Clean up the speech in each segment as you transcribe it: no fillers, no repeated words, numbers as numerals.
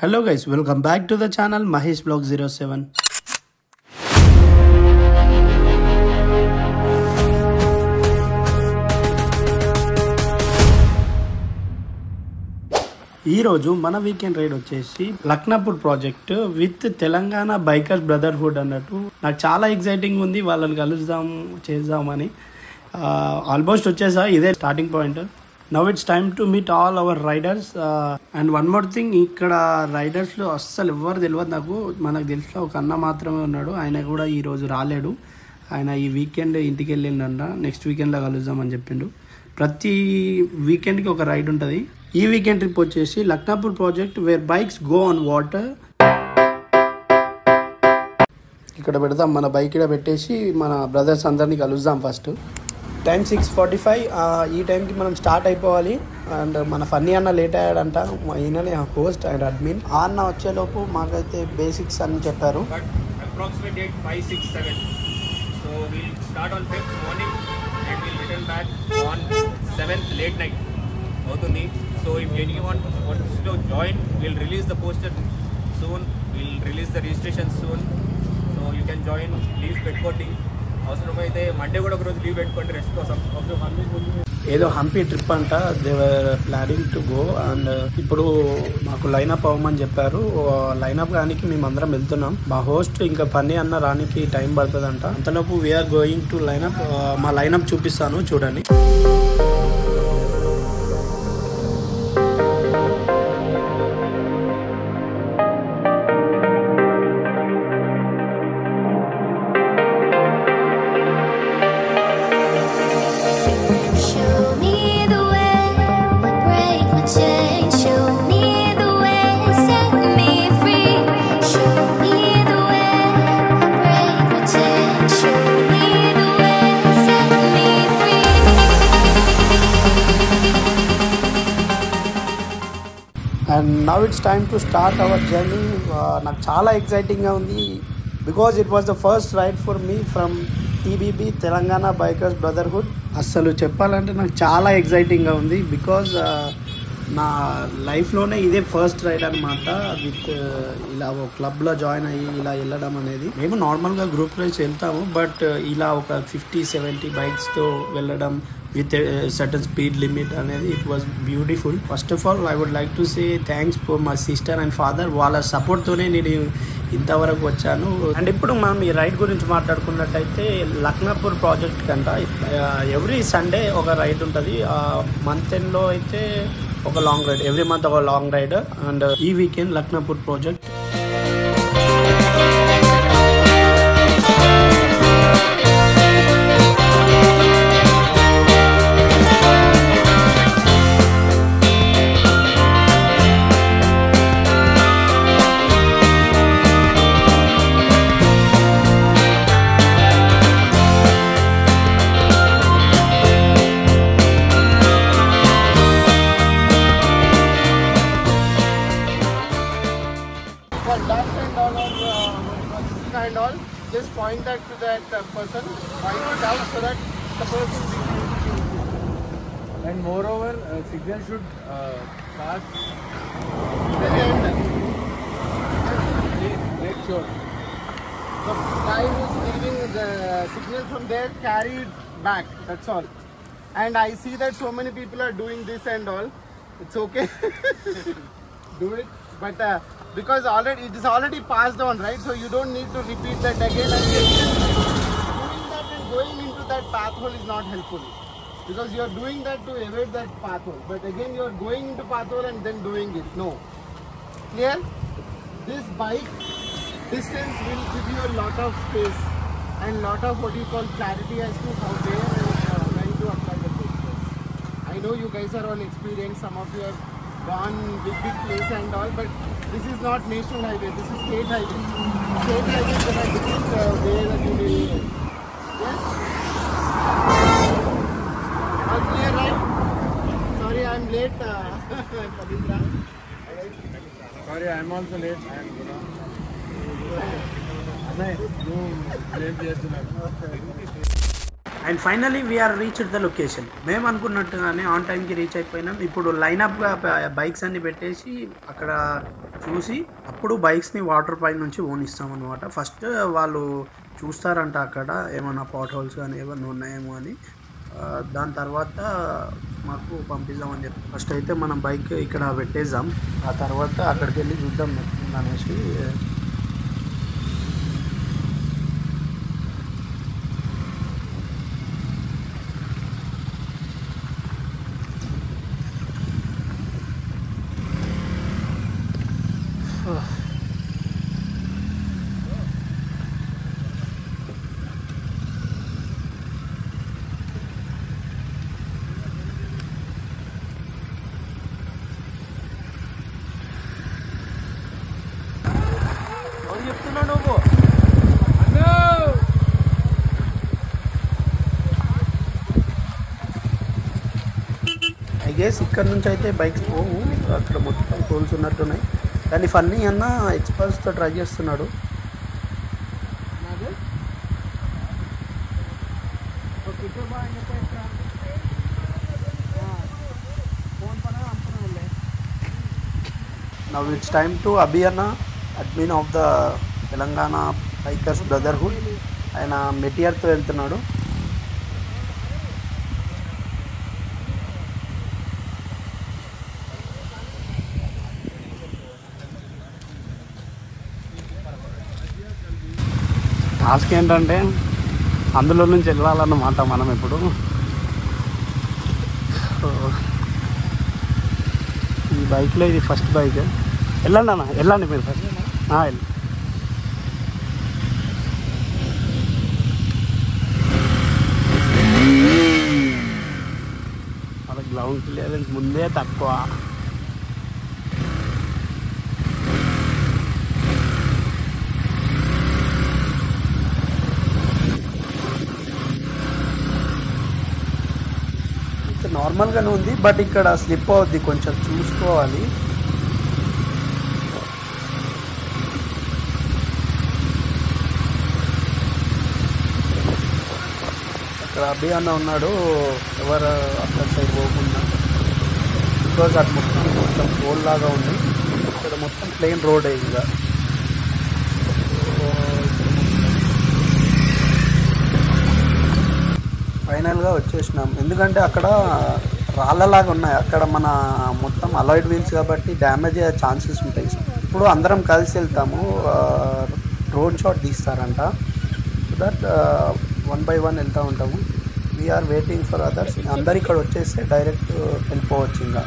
Hello guys, welcome back to the channel Mahesh Vlog 07. ఈ రోజు మన వీకెండ్ రైడ్ వచ్చేసి Laknapur project with Telangana bikers brotherhood అన్నట్టు నాకు చాలా ఎక్సైటింగ్ ఉంది. వాళ్ళని కలుద్దాం చేద్దామని ఆల్మోస్ట్ వచ్చేసా. ఇదే starting point. Now it's time to meet all our riders. And one more thing, ఇక్కడ రైడర్స్లో అస్సలు ఎవ్వరు తెలియదు నాకు. మనకు తెలిసిన ఒక అన్న మాత్రమే ఉన్నాడు. ఆయన కూడా ఈరోజు రాలేడు. ఆయన ఈ వీకెండ్ ఇంటికి వెళ్ళిండంట. నెక్స్ట్ వీకెండ్లో కలుద్దామని చెప్పిండు. ప్రతి వీకెండ్కి ఒక రైడ్ ఉంటుంది. ఈ వీకెండ్ ట్రిప్ వచ్చేసి Laknapur project where bikes go on water. ఇక్కడ పెడదాం, మన బైక్ ఇక్కడ పెట్టేసి మన బ్రదర్స్ అందరినీ కలుద్దాం. First time 6:45. ఈ టైంకి మనం స్టార్ట్ అయిపోవాలి. అండ్ మన ఫన్నీ అన్న లేట్ అయ్యాడంట. ఈయననే హోస్ట్ అండ్ అడ్మిన్. ఆ అన్న వచ్చేలోపు మాకైతే బేసిక్స్ అని చెప్పారు. Approximate date 5, 6, 7. So we'll start on 5th morning and we'll return back on 7th late night. అవుతుంది. So if anyone wants to join, we'll release the poster soon. We'll release the registration soon. So you can join. Leave పెట్టుకోండి. అవసరమైతే Monday కూడా ఒకరోజు leave పెట్టుకోండి rest కోసం. ఏదో Hampi trip అంట. దేవర్ planning to go. And ఇప్పుడు మాకు లైనప్ అవ్వమని చెప్పారు. లైనప్ కానీ మేమందరం వెళ్తున్నాం. మా హోస్ట్ ఇంకా పని అన్న రానికి టైం పడుతుందంట. అంతలోపు వీఆర్ గోయింగ్ టు లైనప్. మా లైనప్ చూపిస్తాను, చూడండి. And now it's time to start our journey. నాకు చాలా ఎక్సైటింగ్గా ఉంది. Because it was the first ride for me from TBB Telangana bikers brotherhood. అస్సలు చెప్పాలంటే నాకు చాలా ఎక్సైటింగ్గా ఉంది. బికాజ్ నా లైఫ్లోనే ఇదే ఫస్ట్ రైడ్ అనమాట. విత్ ఇలా ఒక క్లబ్లో జాయిన్ అయ్యి ఇలా వెళ్ళడం అనేది. మేము నార్మల్గా గ్రూప్ రైడ్స్ వెళ్తాము, బట్ ఇలా ఒక 50-70 బైక్స్తో వెళ్ళడం with a certain speed limit అనేది it was beautiful. First of all, I would like to say thanks for my sister and father. వాళ్ళ సపోర్ట్తోనే నేను ఇంతవరకు వచ్చాను. అండ్ ఇప్పుడు మనం ఈ రైడ్ గురించి మాట్లాడుకున్నట్టయితే లక్నాపూర్ ప్రాజెక్ట్ కంట ఎవ్రీ సండే ఒక రైడ్ ఉంటుంది. మంత్ ఎండ్లో అయితే ఒక లాంగ్ రైడ్, ఎవ్రీ మంత్ ఒక లాంగ్ రైడ్. అండ్ ఈ weekend Laknapur project. And all, just point that to that person, point it out so that the person will. And moreover, signal should pass the end. Please make sure. The guy who's leaving the signal from there, carry it back. That's all. And I see that so many people are doing this and all. It's okay. Do it, but because already it is already passed on, right? So you don't need to repeat that again and again. Doing that and going into that path hole is not helpful, because you are doing that to evade that path hole. But again, you are going into path hole and then doing it. No. Clear? This bike distance will give you a lot of space and lot of what you call clarity as to how they and when to apply the brakes. I know you guys are all experienced. Some of you have gone big place and all, but this is not national highway. This is state highway. State highway there are different way that you will. Yes. All clear, right? Sorry, I'm late. Pavitra. Sorry, I'm also late. I'm blame చేస్తున్నాను. And finally we are reached the location. మేము అనుకున్నట్టుగానే on టైంకి reach అయిపోయినాం. ఇప్పుడు లైనప్గా bikes అన్ని పెట్టేసి అక్కడ చూసి అప్పుడు బైక్స్ని వాటర్ పైన నుంచి ఓనిస్తాం అనమాట. ఫస్ట్ వాళ్ళు చూస్తారంట అక్కడ ఏమైనా పాట్ హోల్స్ కానీ ఏమైనా ఉన్నాయేమో అని. దాని తర్వాత మాకు పంపిద్దామని చెప్పి ఫస్ట్ అయితే మనం బైక్ ఇక్కడ పెట్టేద్దాం, ఆ తర్వాత అక్కడికి వెళ్ళి చూద్దాం అనేసి. ఐ గెస్ ఇక్కడ నుంచి అయితే బైక్స్ పోవు, అక్కడ మొత్తం టోల్స్ ఉన్నట్టున్నాయి. కానీ ఫన్నీ అన్న ఎక్స్పర్ట్స్తో ట్రై చేస్తున్నాడు. Now it's time to Abhi Anna, admin of the Telangana Bikers Brotherhood. ఆయన మెటీరియల్తో వెళ్తున్నాడు. టాస్క్ ఏంటంటే అందులో నుంచి వెళ్ళాలన్నమాట మనం ఇప్పుడు. ఈ బైక్లో ఇది ఫస్ట్ బైక్. వెళ్ళండి అన్న, వెళ్ళండి మీరు ఫస్ట్. వెళ్ళి వాళ్ళ గ్రౌండ్ క్లియరెన్స్ ముందే తక్కువ. నార్మల్గానే ఉంది, బట్ ఇక్కడ స్లిప్ అవుద్ది, కొంచెం చూసుకోవాలి. అక్కడ అభి అన్న ఉన్నాడు, ఎవరు అక్కడ సైడ్ పోకుండా, బికాజ్ అది మొత్తం కొంచెం రోడ్ లాగా ఉంది. ఇక్కడ మొత్తం ప్లెయిన్ రోడ్ ఇంకా. ఫైనల్గా వచ్చేసినాం. ఎందుకంటే అక్కడ రాళ్ళలాగా ఉన్నాయి, అక్కడ మన మొత్తం అలాయిడ్ వీల్స్ కాబట్టి డ్యామేజ్ అయ్యే ఛాన్సెస్ ఉంటాయి. ఇప్పుడు అందరం కలిసి వెళ్తాము, డ్రోన్ షాట్ తీస్తారంట. సో దట్ 1 by 1 వెళ్తూ ఉంటాము. We're waiting for others. అందరు ఇక్కడ వచ్చేస్తే డైరెక్ట్ వెళ్ళిపోవచ్చు ఇంకా.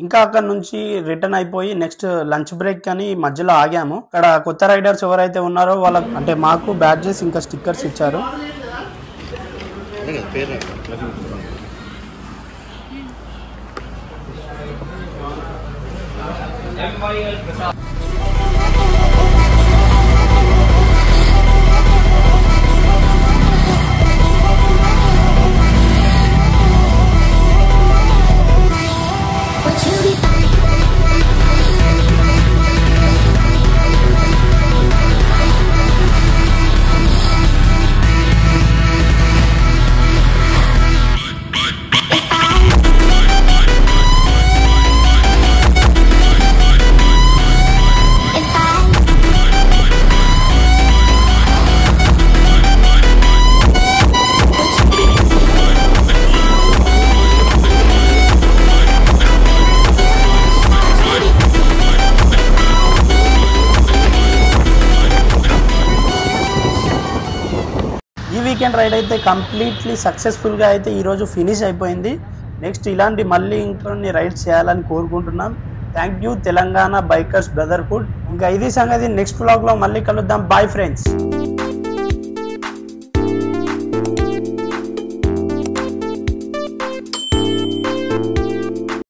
ఇంకా అక్కడ నుంచి రిటర్న్ అయిపోయి నెక్స్ట్ లంచ్ బ్రేక్ అని మధ్యలో ఆగాము. అక్కడ కొత్త రైడర్స్ ఎవరైతే ఉన్నారో వాళ్ళకి అంటే మాకు బ్యాడ్జెస్ ఇంకా స్టిక్కర్స్ ఇచ్చారు. వీకెండ్ రైడ్ అయితే కంప్లీట్లీ సక్సెస్ఫుల్గా అయితే ఈరోజు ఫినిష్ అయిపోయింది. నెక్స్ట్ ఇలాంటి మళ్ళీ ఇంకొన్ని రైడ్స్ చేయాలని కోరుకుంటున్నాం. Thank you Telangana bikers brotherhood. ఇంకా ఇది సంగతి నెక్స్ట్ వ్లాగ్లో మళ్ళీ కలుద్దాం. Bye friends.